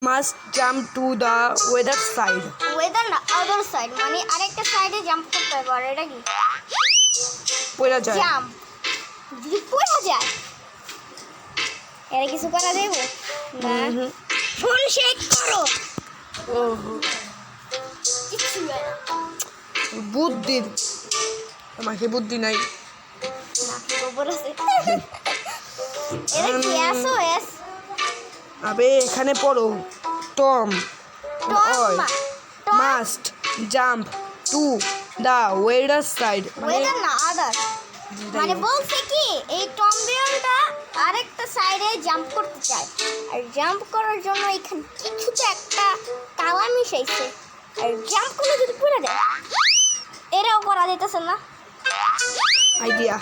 Must jump to the weather side. Weather না, other side, মানে আরেকটা সাইডে জাম্প করতে হবে। আর এটা কি? পড়া যায়। জাম্প। যদি পড়া যায় এর কিছু করা যাবে না। ফোন শেক করো। ওহো, কিছু হয় না। বুদ্ধি আমাকে বুদ্ধি নাই। নাকি গোবর আছে। এটা কি এসওএস? আবে এখানে পড়ো। Tom Tom must jump to the weather side. Weather না, আদার। মানে বলছে কি এই টম বিয়নটা আরেকটা সাইডে জাম্প করতে চায়, আর জাম্প করার জন্য এখানে কিছুতে একটা তালা মিশাইছে, আর জাম্প করলে যদি পড়ে যায় এটাও করা যেতেছে না। আইডিয়া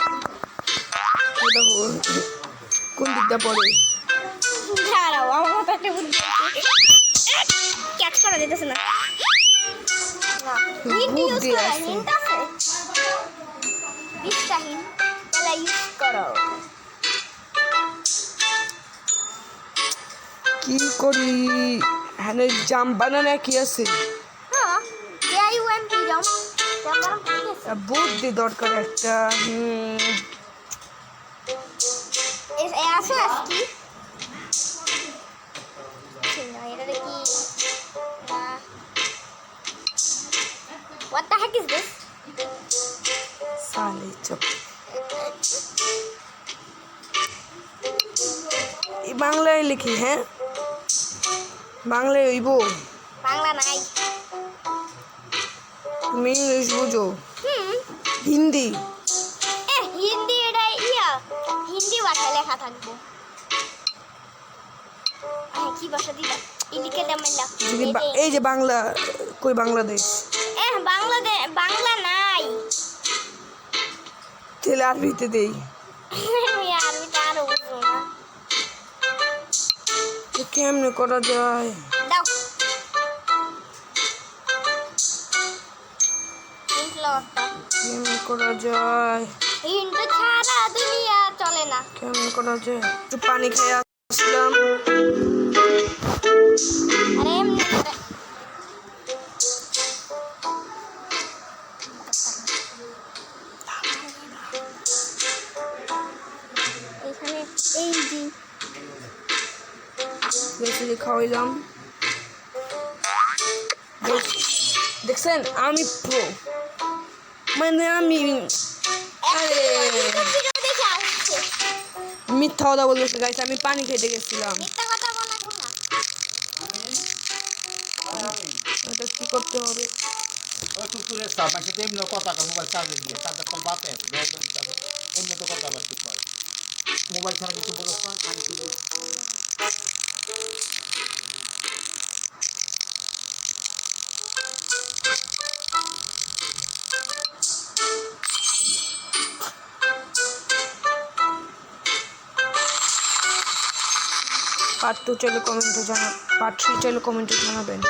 কোন দিকটা পড়ে? দাঁড়াও, আমার মতো একটা বুদ্ধি ক্যাচ করা যেতেছে না। বুদ্ধি আছে। হিন্ট আছে, বিশটা হিন্ট তাহলে ইউজ করো। কি করি? হ্যাঁ, জাম্প বানানো কি আছে? হ্যাঁ, JUMP জাম্প। বুদ্ধি দরকার একটা। আছে আজকি এটা কি? What the heck is this? সালে চপ। এই বাংলায় লিখি। হ্যাঁ, বাংলায় হইব। বাংলা নাই। তুমি ইংলিশ বুঝো? হিন্দি। হিন্দি, এটা হিন্দি ভাষায় লেখা থাকবো। কি ভাষা দিবা? ইলিকে দামাইলা। এই যে বাংলা, কই বাংলাদেশ? বাংলা নাই। তাহলে আরবিতে দেই। আমি আরবিতে আরো বুঝবো না। কেমনে করা যায়? দাও। কেমনে করা যায়? হিন্দি ছাড়া দুনিয়া চলে না। কেমনে করা যায়? একটু পানি খেয়ে আসলাম। আরে এমনি করে। এখানে এই যে খাওয়াইলাম। দেখছেন আমি প্রো, মানে আমি মিথ্যা কথা বলতেছে গাইস। আমি পানি খেতে গেছিলাম। এটা কি করতে হবে? মোবাইল ছাড়া কিছু বলছ না। পার্ট 2 চাইলে কমেন্টে জানাবেন।